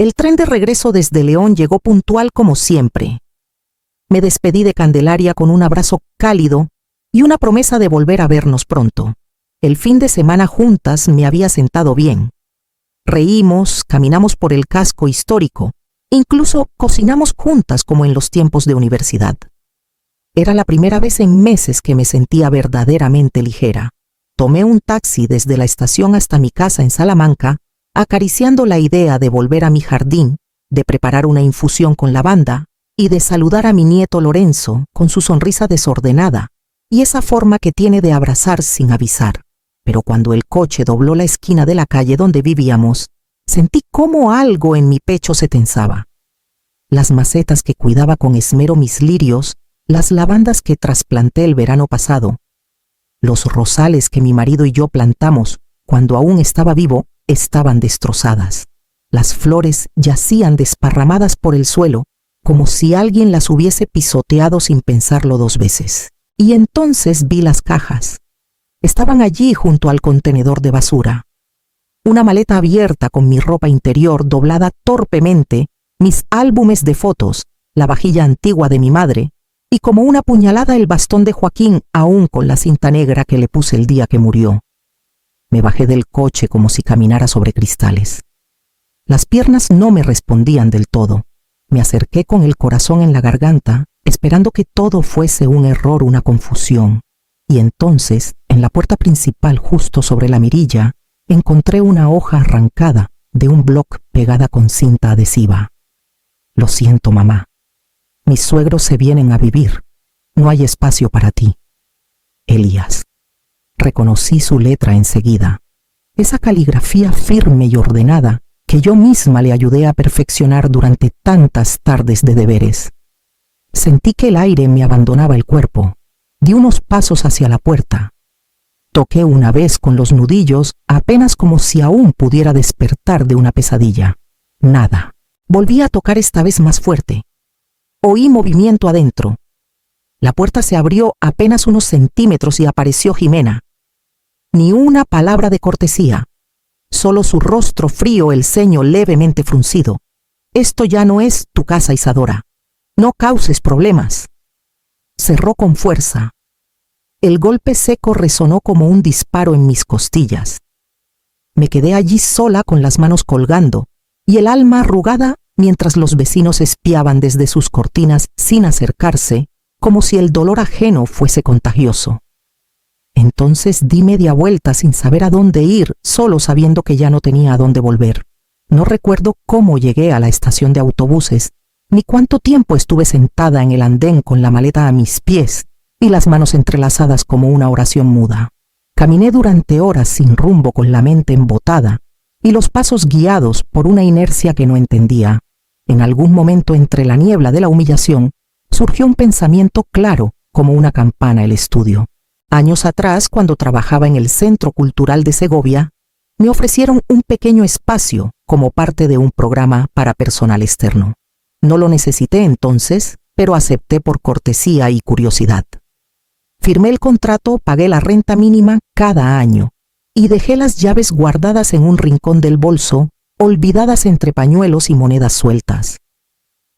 El tren de regreso desde León llegó puntual como siempre. Me despedí de Candelaria con un abrazo cálido y una promesa de volver a vernos pronto. El fin de semana juntas me había sentado bien. Reímos, caminamos por el casco histórico, incluso cocinamos juntas como en los tiempos de universidad. Era la primera vez en meses que me sentía verdaderamente ligera. Tomé un taxi desde la estación hasta mi casa en Salamanca, acariciando la idea de volver a mi jardín, de preparar una infusión con lavanda y de saludar a mi nieto Lorenzo con su sonrisa desordenada y esa forma que tiene de abrazar sin avisar. Pero cuando el coche dobló la esquina de la calle donde vivíamos, sentí cómo algo en mi pecho se tensaba. Las macetas que cuidaba con esmero mis lirios, las lavandas que trasplanté el verano pasado, los rosales que mi marido y yo plantamos cuando aún estaba vivo, estaban destrozadas. Las flores yacían desparramadas por el suelo, como si alguien las hubiese pisoteado sin pensarlo 2 veces. Y entonces vi las cajas. Estaban allí junto al contenedor de basura. Una maleta abierta con mi ropa interior doblada torpemente, mis álbumes de fotos, la vajilla antigua de mi madre, y como una puñalada el bastón de Joaquín aún con la cinta negra que le puse el día que murió. Me bajé del coche como si caminara sobre cristales. Las piernas no me respondían del todo. Me acerqué con el corazón en la garganta, esperando que todo fuese un error, una confusión. Y entonces, en la puerta principal justo sobre la mirilla, encontré una hoja arrancada de un bloc pegada con cinta adhesiva. Lo siento, mamá. Mis suegros se vienen a vivir. No hay espacio para ti. Elías. Reconocí su letra enseguida. Esa caligrafía firme y ordenada que yo misma le ayudé a perfeccionar durante tantas tardes de deberes. Sentí que el aire me abandonaba el cuerpo. Di unos pasos hacia la puerta. Toqué una vez con los nudillos, apenas como si aún pudiera despertar de una pesadilla. Nada. Volví a tocar esta vez más fuerte. Oí movimiento adentro. La puerta se abrió apenas unos centímetros y apareció Jimena. Ni una palabra de cortesía. Solo su rostro frío, el ceño levemente fruncido. Esto ya no es tu casa, Isadora. No causes problemas. Cerró con fuerza. El golpe seco resonó como un disparo en mis costillas. Me quedé allí sola con las manos colgando y el alma arrugada mientras los vecinos espiaban desde sus cortinas sin acercarse, como si el dolor ajeno fuese contagioso. Entonces di media vuelta sin saber a dónde ir, solo sabiendo que ya no tenía a dónde volver. No recuerdo cómo llegué a la estación de autobuses, ni cuánto tiempo estuve sentada en el andén con la maleta a mis pies y las manos entrelazadas como una oración muda. Caminé durante horas sin rumbo con la mente embotada y los pasos guiados por una inercia que no entendía. En algún momento entre la niebla de la humillación surgió un pensamiento claro como una campana el estudio. Años atrás, cuando trabajaba en el Centro Cultural de Segovia, me ofrecieron un pequeño espacio como parte de un programa para personal externo. No lo necesité entonces, pero acepté por cortesía y curiosidad. Firmé el contrato, pagué la renta mínima cada año y dejé las llaves guardadas en un rincón del bolso, olvidadas entre pañuelos y monedas sueltas.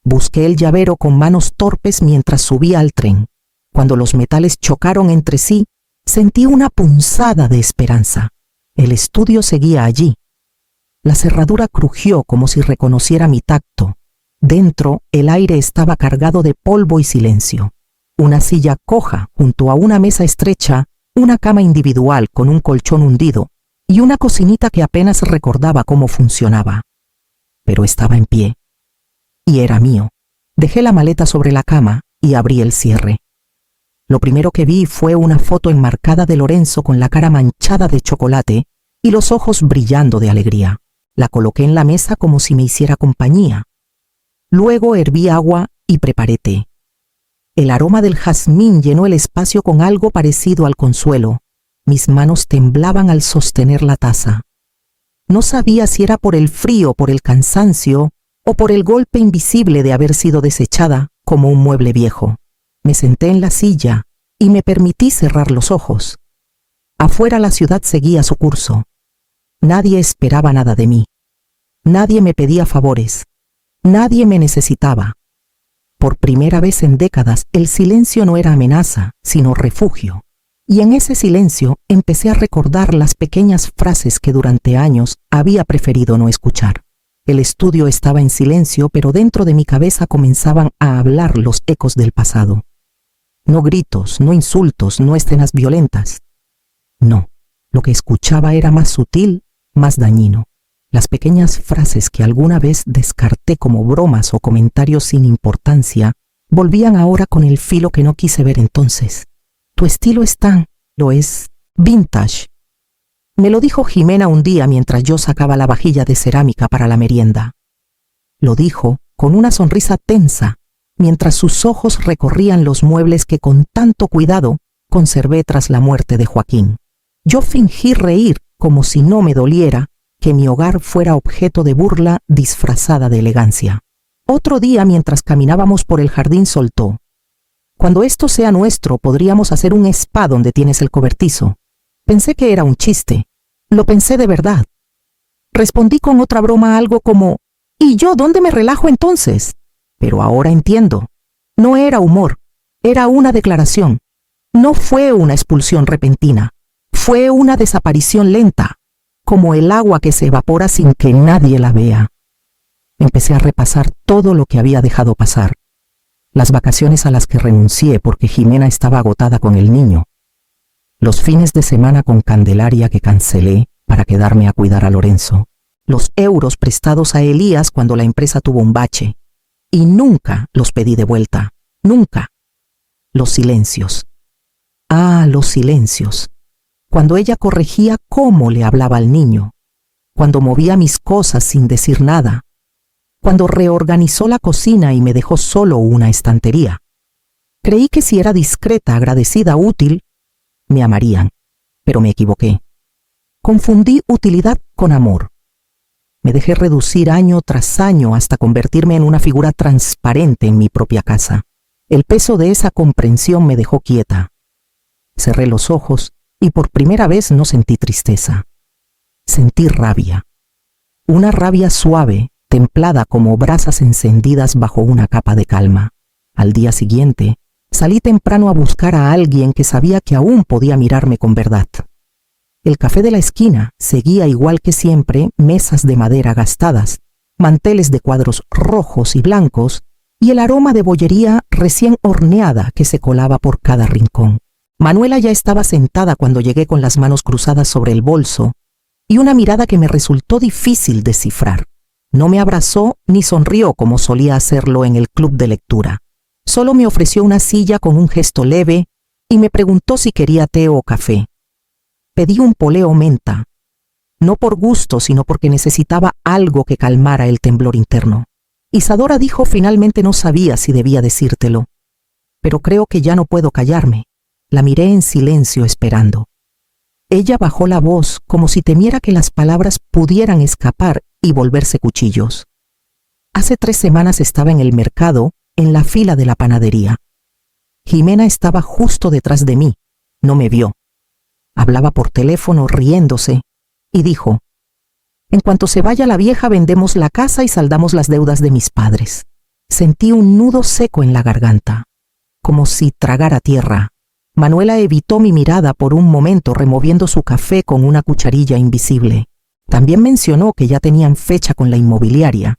Busqué el llavero con manos torpes mientras subía al tren. Cuando los metales chocaron entre sí, sentí una punzada de esperanza. El estudio seguía allí. La cerradura crujió como si reconociera mi tacto. Dentro, el aire estaba cargado de polvo y silencio. Una silla coja junto a una mesa estrecha, una cama individual con un colchón hundido y una cocinita que apenas recordaba cómo funcionaba. Pero estaba en pie. Y era mío. Dejé la maleta sobre la cama y abrí el cierre. Lo primero que vi fue una foto enmarcada de Lorenzo con la cara manchada de chocolate y los ojos brillando de alegría. La coloqué en la mesa como si me hiciera compañía. Luego herví agua y preparé té. El aroma del jazmín llenó el espacio con algo parecido al consuelo. Mis manos temblaban al sostener la taza. No sabía si era por el frío, por el cansancio o por el golpe invisible de haber sido desechada como un mueble viejo. Me senté en la silla y me permití cerrar los ojos. Afuera la ciudad seguía su curso. Nadie esperaba nada de mí. Nadie me pedía favores. Nadie me necesitaba. Por primera vez en décadas, el silencio no era amenaza, sino refugio. Y en ese silencio empecé a recordar las pequeñas frases que durante años había preferido no escuchar. El estudio estaba en silencio, pero dentro de mi cabeza comenzaban a hablar los ecos del pasado. No gritos, no insultos, no escenas violentas. No, lo que escuchaba era más sutil, más dañino. Las pequeñas frases que alguna vez descarté como bromas o comentarios sin importancia, volvían ahora con el filo que no quise ver entonces. Tu estilo es vintage. Me lo dijo Jimena un día mientras yo sacaba la vajilla de cerámica para la merienda. Lo dijo con una sonrisa tensa, mientras sus ojos recorrían los muebles que con tanto cuidado conservé tras la muerte de Joaquín. Yo fingí reír como si no me doliera que mi hogar fuera objeto de burla disfrazada de elegancia. Otro día, mientras caminábamos por el jardín, soltó: cuando esto sea nuestro, podríamos hacer un spa donde tienes el cobertizo. Pensé que era un chiste. Lo pensé de verdad. Respondí con otra broma, algo como: ¿y yo dónde me relajo entonces? Pero ahora entiendo. No era humor, era una declaración. No fue una expulsión repentina, fue una desaparición lenta, como el agua que se evapora sin que nadie la vea. Empecé a repasar todo lo que había dejado pasar. Las vacaciones a las que renuncié porque Jimena estaba agotada con el niño. Los fines de semana con Candelaria que cancelé para quedarme a cuidar a Lorenzo. Los euros prestados a Elías cuando la empresa tuvo un bache. Y nunca los pedí de vuelta. Nunca. Los silencios. Ah, los silencios. Cuando ella corregía cómo le hablaba al niño. Cuando movía mis cosas sin decir nada. Cuando reorganizó la cocina y me dejó solo una estantería. Creí que si era discreta, agradecida, útil, me amarían, pero me equivoqué. Confundí utilidad con amor. Me dejé reducir año tras año hasta convertirme en una figura transparente en mi propia casa. El peso de esa comprensión me dejó quieta. Cerré los ojos y por primera vez no sentí tristeza. Sentí rabia. Una rabia suave, templada como brasas encendidas bajo una capa de calma. Al día siguiente, salí temprano a buscar a alguien que sabía que aún podía mirarme con verdad. El café de la esquina seguía igual que siempre, mesas de madera gastadas, manteles de cuadros rojos y blancos y el aroma de bollería recién horneada que se colaba por cada rincón. Manuela ya estaba sentada cuando llegué con las manos cruzadas sobre el bolso y una mirada que me resultó difícil descifrar. No me abrazó ni sonrió como solía hacerlo en el club de lectura. Solo me ofreció una silla con un gesto leve y me preguntó si quería té o café. Pedí un poleo menta, no por gusto, sino porque necesitaba algo que calmara el temblor interno. Isadora dijo: finalmente no sabía si debía decírtelo, pero creo que ya no puedo callarme. La miré en silencio esperando. Ella bajó la voz como si temiera que las palabras pudieran escapar y volverse cuchillos. Hace 3 semanas estaba en el mercado, en la fila de la panadería. Jimena estaba justo detrás de mí. No me vio. Hablaba por teléfono riéndose y dijo: en cuanto se vaya la vieja vendemos la casa y saldamos las deudas de mis padres. Sentí un nudo seco en la garganta, como si tragara tierra. Manuela evitó mi mirada por un momento removiendo su café con una cucharilla invisible. También mencionó que ya tenían fecha con la inmobiliaria,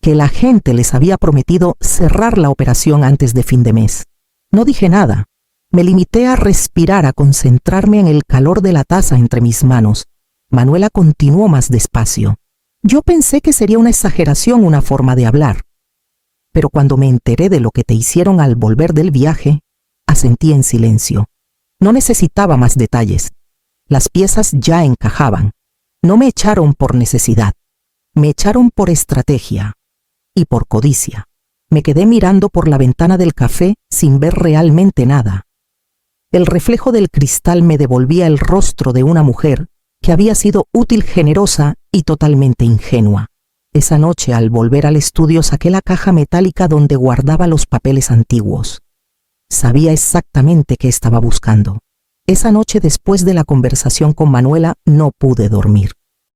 que la gente les había prometido cerrar la operación antes de fin de mes. No dije nada. Me limité a respirar, a concentrarme en el calor de la taza entre mis manos. Manuela continuó más despacio. Yo pensé que sería una exageración, una forma de hablar. Pero cuando me enteré de lo que te hicieron al volver del viaje, asentí en silencio. No necesitaba más detalles. Las piezas ya encajaban. No me echaron por necesidad. Me echaron por estrategia y por codicia. Me quedé mirando por la ventana del café sin ver realmente nada. El reflejo del cristal me devolvía el rostro de una mujer que había sido útil, generosa y totalmente ingenua. Esa noche, al volver al estudio, saqué la caja metálica donde guardaba los papeles antiguos. Sabía exactamente qué estaba buscando. Esa noche, después de la conversación con Manuela, no pude dormir.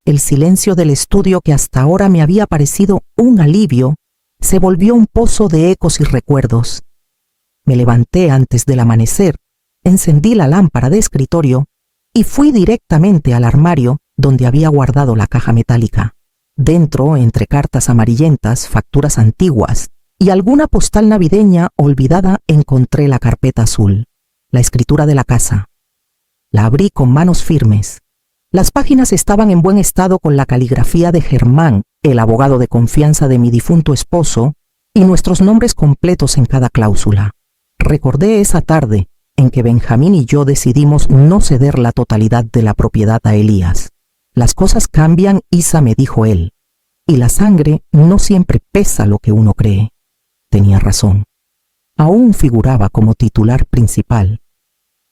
El silencio del estudio, que hasta ahora me había parecido un alivio, se volvió un pozo de ecos y recuerdos. Me levanté antes del amanecer, encendí la lámpara de escritorio y fui directamente al armario donde había guardado la caja metálica. Dentro, entre cartas amarillentas, facturas antiguas y alguna postal navideña olvidada, encontré la carpeta azul, la escritura de la casa. La abrí con manos firmes. Las páginas estaban en buen estado, con la caligrafía de Germán, el abogado de confianza de mi difunto esposo, y nuestros nombres completos en cada cláusula. Recordé esa tarde en que Benjamín y yo decidimos no ceder la totalidad de la propiedad a Elías. Las cosas cambian, Isa, me dijo él, y la sangre no siempre pesa lo que uno cree. Tenía razón. Aún figuraba como titular principal.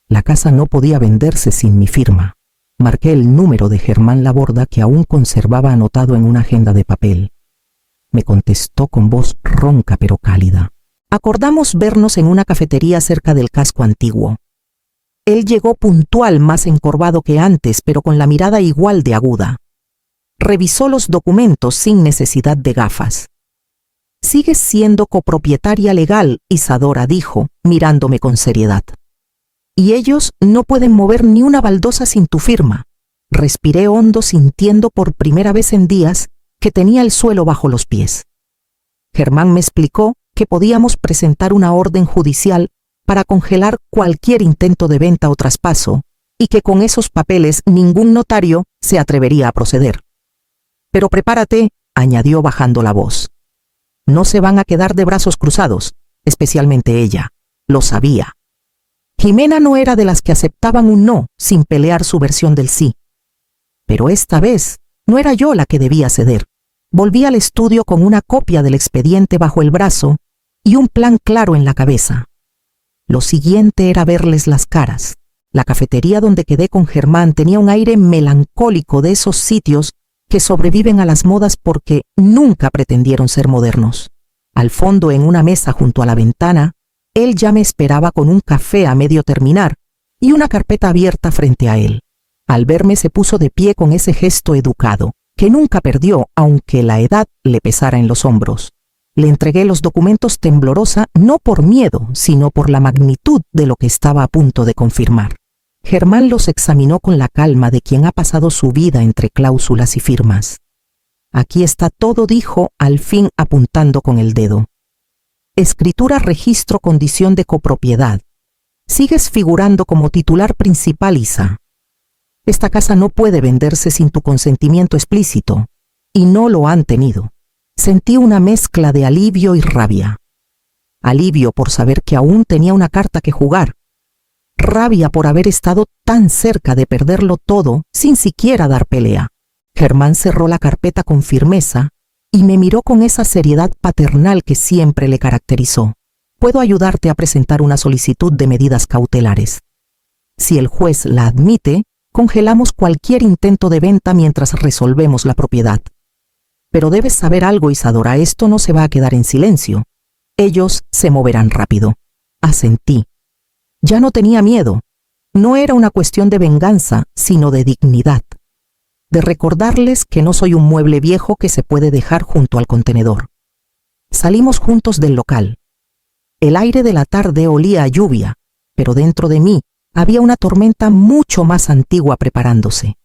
La casa no podía venderse sin mi firma. Marqué el número de Germán Laborda, que aún conservaba anotado en una agenda de papel. Me contestó con voz ronca pero cálida. Acordamos vernos en una cafetería cerca del casco antiguo. Él llegó puntual, más encorvado que antes, pero con la mirada igual de aguda. Revisó los documentos sin necesidad de gafas. «Sigues siendo copropietaria legal», Isadora dijo, mirándome con seriedad. «Y ellos no pueden mover ni una baldosa sin tu firma». Respiré hondo, sintiendo por primera vez en días que tenía el suelo bajo los pies. Germán me explicó que podíamos presentar una orden judicial para congelar cualquier intento de venta o traspaso, y que con esos papeles ningún notario se atrevería a proceder. «Pero prepárate», añadió bajando la voz. «No se van a quedar de brazos cruzados, especialmente ella. Lo sabía». Jimena no era de las que aceptaban un no sin pelear su versión del sí. Pero esta vez no era yo la que debía ceder. Volví al estudio con una copia del expediente bajo el brazo y un plan claro en la cabeza. Lo siguiente era verles las caras. La cafetería donde quedé con Germán tenía un aire melancólico, de esos sitios que sobreviven a las modas porque nunca pretendieron ser modernos. Al fondo, en una mesa junto a la ventana, él ya me esperaba con un café a medio terminar y una carpeta abierta frente a él. Al verme se puso de pie con ese gesto educado, que nunca perdió, aunque la edad le pesara en los hombros. Le entregué los documentos temblorosa, no por miedo, sino por la magnitud de lo que estaba a punto de confirmar. Germán los examinó con la calma de quien ha pasado su vida entre cláusulas y firmas. «Aquí está todo», dijo, al fin apuntando con el dedo. «Escritura, registro, condición de copropiedad. Sigues figurando como titular principal, Isa. Esta casa no puede venderse sin tu consentimiento explícito, y no lo han tenido». Sentí una mezcla de alivio y rabia. Alivio por saber que aún tenía una carta que jugar. Rabia por haber estado tan cerca de perderlo todo sin siquiera dar pelea. Germán cerró la carpeta con firmeza y me miró con esa seriedad paternal que siempre le caracterizó. «Puedo ayudarte a presentar una solicitud de medidas cautelares. Si el juez la admite, congelamos cualquier intento de venta mientras resolvemos la propiedad. Pero debes saber algo, Isadora, esto no se va a quedar en silencio. Ellos se moverán rápido». Asentí. Ya no tenía miedo. No era una cuestión de venganza, sino de dignidad. De recordarles que no soy un mueble viejo que se puede dejar junto al contenedor. Salimos juntos del local. El aire de la tarde olía a lluvia, pero dentro de mí había una tormenta mucho más antigua preparándose.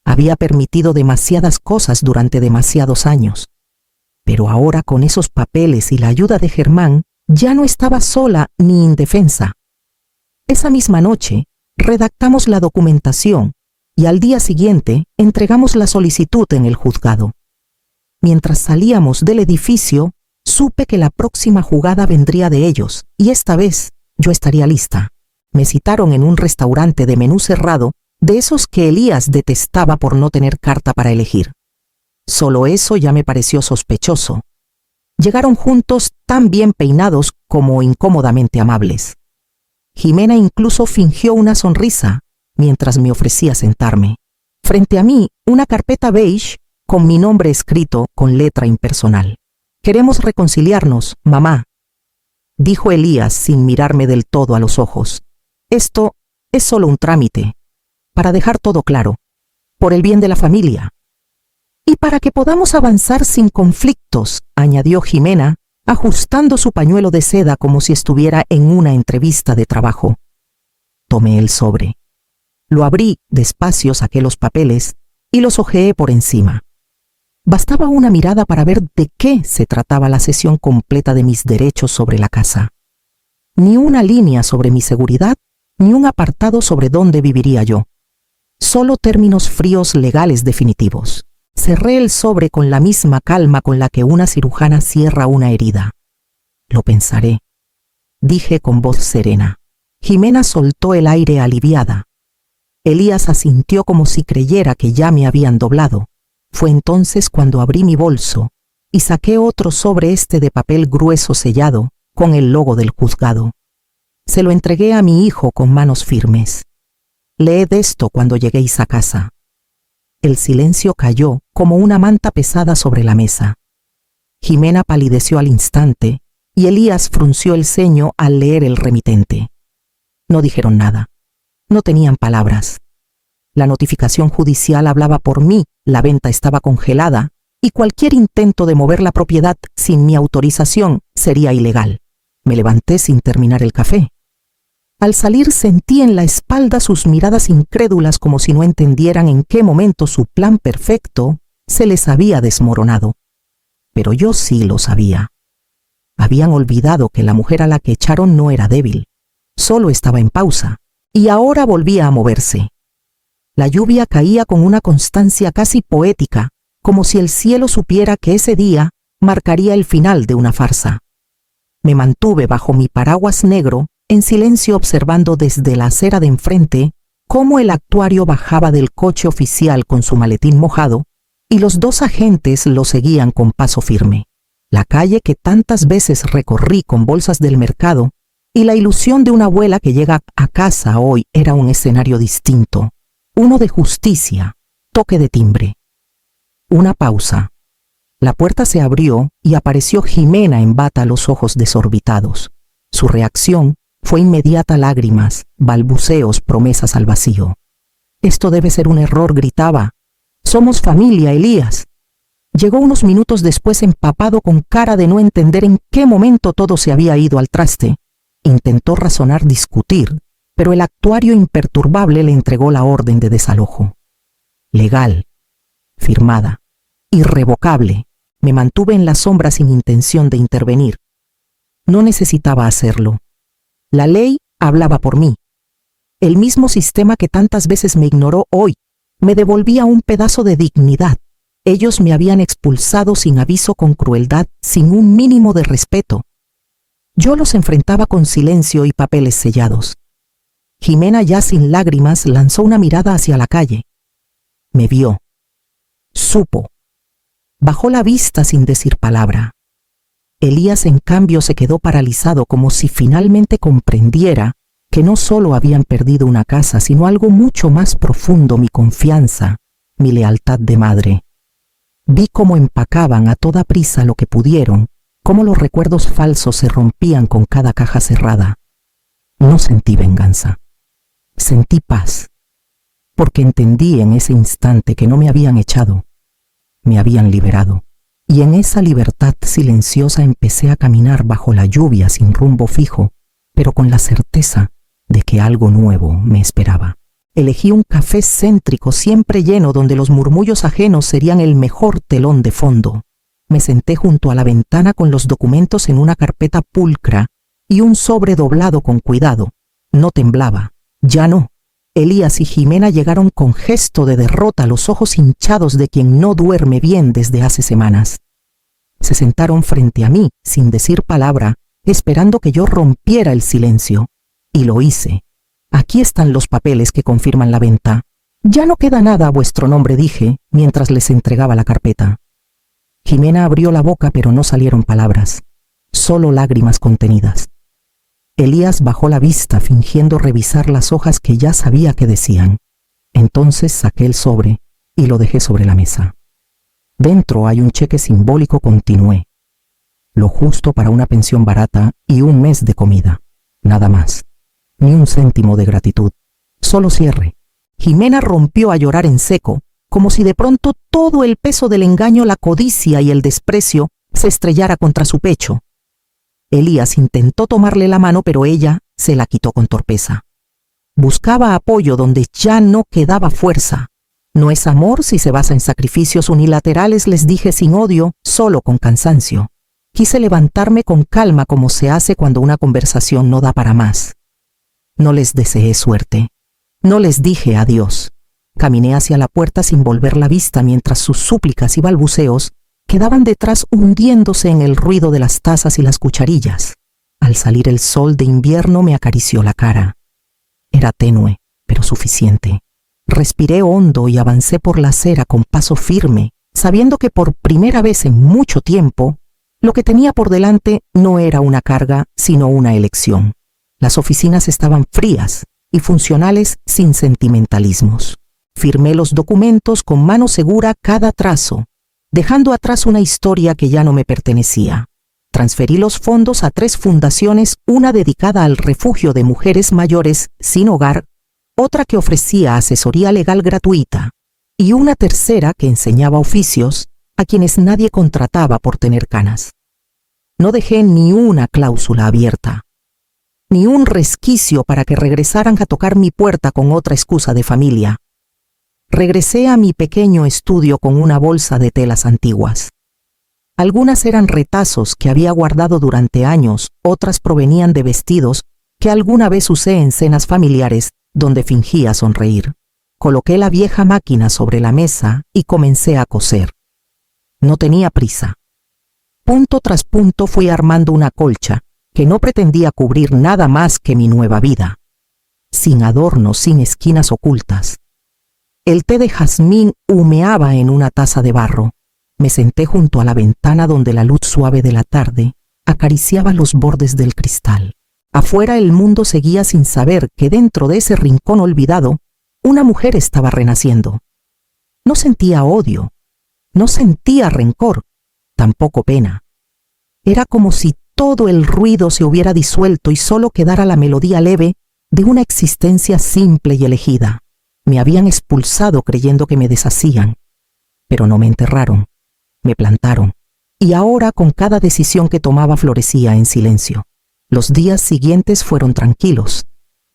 Había permitido demasiadas cosas durante demasiados años. Pero ahora, con esos papeles y la ayuda de Germán, ya no estaba sola ni indefensa. Esa misma noche, redactamos la documentación y al día siguiente entregamos la solicitud en el juzgado. Mientras salíamos del edificio, supe que la próxima jugada vendría de ellos, y esta vez yo estaría lista. Me citaron en un restaurante de menú cerrado, de esos que Elías detestaba por no tener carta para elegir. Solo eso ya me pareció sospechoso. Llegaron juntos, tan bien peinados como incómodamente amables. Jimena incluso fingió una sonrisa mientras me ofrecía sentarme. Frente a mí, una carpeta beige con mi nombre escrito con letra impersonal. «Queremos reconciliarnos, mamá», dijo Elías sin mirarme del todo a los ojos. «Esto es solo un trámite, para dejar todo claro, por el bien de la familia». Y para que podamos avanzar sin conflictos, añadió Jimena, ajustando su pañuelo de seda como si estuviera en una entrevista de trabajo. Tomé el sobre. Lo abrí, despacio saqué los papeles y los hojeé por encima. Bastaba una mirada para ver de qué se trataba la cesión completa de mis derechos sobre la casa. Ni una línea sobre mi seguridad, ni un apartado sobre dónde viviría yo. Solo términos fríos legales definitivos. Cerré el sobre con la misma calma con la que una cirujana cierra una herida. Lo pensaré, dije con voz serena. Jimena soltó el aire aliviada. Elías asintió como si creyera que ya me habían doblado. Fue entonces cuando abrí mi bolso y saqué otro sobre de papel grueso sellado con el logo del juzgado. Se lo entregué a mi hijo con manos firmes. Leed esto cuando lleguéis a casa. El silencio cayó como una manta pesada sobre la mesa. Jimena palideció al instante y Elías frunció el ceño al leer el remitente. No dijeron nada. No tenían palabras. La notificación judicial hablaba por mí, la venta estaba congelada y cualquier intento de mover la propiedad sin mi autorización sería ilegal. Me levanté sin terminar el café. Al salir sentí en la espalda sus miradas incrédulas como si no entendieran en qué momento su plan perfecto se les había desmoronado. Pero yo sí lo sabía. Habían olvidado que la mujer a la que echaron no era débil, solo estaba en pausa, y ahora volvía a moverse. La lluvia caía con una constancia casi poética, como si el cielo supiera que ese día marcaría el final de una farsa. Me mantuve bajo mi paraguas negro, en silencio observando desde la acera de enfrente cómo el actuario bajaba del coche oficial con su maletín mojado y los dos agentes lo seguían con paso firme. La calle que tantas veces recorrí con bolsas del mercado y la ilusión de una abuela que llega a casa hoy era un escenario distinto. Uno de justicia, toque de timbre. Una pausa. La puerta se abrió y apareció Jimena en bata, los ojos desorbitados. Su reacción fue inmediata: lágrimas, balbuceos, promesas al vacío. Esto debe ser un error, gritaba. Somos familia, Elías. Llegó unos minutos después empapado con cara de no entender en qué momento todo se había ido al traste. Intentó razonar, discutir, pero el actuario imperturbable le entregó la orden de desalojo. Legal, firmada, irrevocable. Me mantuve en la sombra sin intención de intervenir. No necesitaba hacerlo. La ley hablaba por mí. El mismo sistema que tantas veces me ignoró hoy me devolvía un pedazo de dignidad. Ellos me habían expulsado sin aviso, con crueldad, sin un mínimo de respeto. Yo los enfrentaba con silencio y papeles sellados. Jimena, ya sin lágrimas, lanzó una mirada hacia la calle. Me vio. Supo. Bajó la vista sin decir palabra. Elías, en cambio, se quedó paralizado, como si finalmente comprendiera que no solo habían perdido una casa, sino algo mucho más profundo: mi confianza, mi lealtad de madre. Vi cómo empacaban a toda prisa lo que pudieron, cómo los recuerdos falsos se rompían con cada caja cerrada. No sentí venganza. Sentí paz, porque entendí en ese instante que no me habían echado, me habían liberado. Y en esa libertad silenciosa empecé a caminar bajo la lluvia sin rumbo fijo, pero con la certeza de que algo nuevo me esperaba. Elegí un café céntrico siempre lleno, donde los murmullos ajenos serían el mejor telón de fondo. Me senté junto a la ventana con los documentos en una carpeta pulcra y un sobre doblado con cuidado. No temblaba. Ya no. Elías y Jimena llegaron con gesto de derrota, los ojos hinchados de quien no duerme bien desde hace semanas. Se sentaron frente a mí, sin decir palabra, esperando que yo rompiera el silencio. Y lo hice. Aquí están los papeles que confirman la venta. Ya no queda nada a vuestro nombre, dije, mientras les entregaba la carpeta. Jimena abrió la boca, pero no salieron palabras, solo lágrimas contenidas. Elías bajó la vista, fingiendo revisar las hojas que ya sabía que decían. Entonces saqué el sobre y lo dejé sobre la mesa. Dentro hay un cheque simbólico, continué. Lo justo para una pensión barata y un mes de comida. Nada más. Ni un céntimo de gratitud. Solo cierre. Jimena rompió a llorar en seco, como si de pronto todo el peso del engaño, la codicia y el desprecio se estrellara contra su pecho. Elías intentó tomarle la mano, pero ella se la quitó con torpeza. Buscaba apoyo donde ya no quedaba fuerza. No es amor si se basa en sacrificios unilaterales, les dije sin odio, solo con cansancio. Quise levantarme con calma como se hace cuando una conversación no da para más. No les deseé suerte. No les dije adiós. Caminé hacia la puerta sin volver la vista mientras sus súplicas y balbuceos quedaban detrás hundiéndose en el ruido de las tazas y las cucharillas. Al salir el sol de invierno me acarició la cara. Era tenue, pero suficiente. Respiré hondo y avancé por la acera con paso firme, sabiendo que por primera vez en mucho tiempo, lo que tenía por delante no era una carga, sino una elección. Las oficinas estaban frías y funcionales sin sentimentalismos. Firmé los documentos con mano segura cada trazo, dejando atrás una historia que ya no me pertenecía. Transferí los fondos a 3 fundaciones, una dedicada al refugio de mujeres mayores sin hogar, otra que ofrecía asesoría legal gratuita y una tercera que enseñaba oficios a quienes nadie contrataba por tener canas. No dejé ni una cláusula abierta, ni un resquicio para que regresaran a tocar mi puerta con otra excusa de familia. Regresé a mi pequeño estudio con una bolsa de telas antiguas. Algunas eran retazos que había guardado durante años, otras provenían de vestidos que alguna vez usé en cenas familiares donde fingía sonreír. Coloqué la vieja máquina sobre la mesa y comencé a coser. No tenía prisa. Punto tras punto fui armando una colcha que no pretendía cubrir nada más que mi nueva vida, sin adornos, sin esquinas ocultas. El té de jazmín humeaba en una taza de barro. Me senté junto a la ventana donde la luz suave de la tarde acariciaba los bordes del cristal. Afuera el mundo seguía sin saber que dentro de ese rincón olvidado, una mujer estaba renaciendo. No sentía odio, no sentía rencor, tampoco pena. Era como si todo el ruido se hubiera disuelto y solo quedara la melodía leve de una existencia simple y elegida. Me habían expulsado creyendo que me deshacían, pero no me enterraron, me plantaron, y ahora con cada decisión que tomaba florecía en silencio. Los días siguientes fueron tranquilos.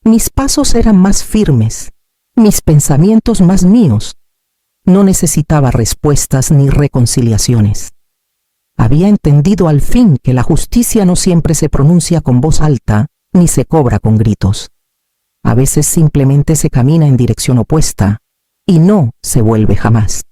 Mis pasos eran más firmes, mis pensamientos más míos. No necesitaba respuestas ni reconciliaciones. Había entendido al fin que la justicia no siempre se pronuncia con voz alta ni se cobra con gritos. A veces simplemente se camina en dirección opuesta y no se vuelve jamás.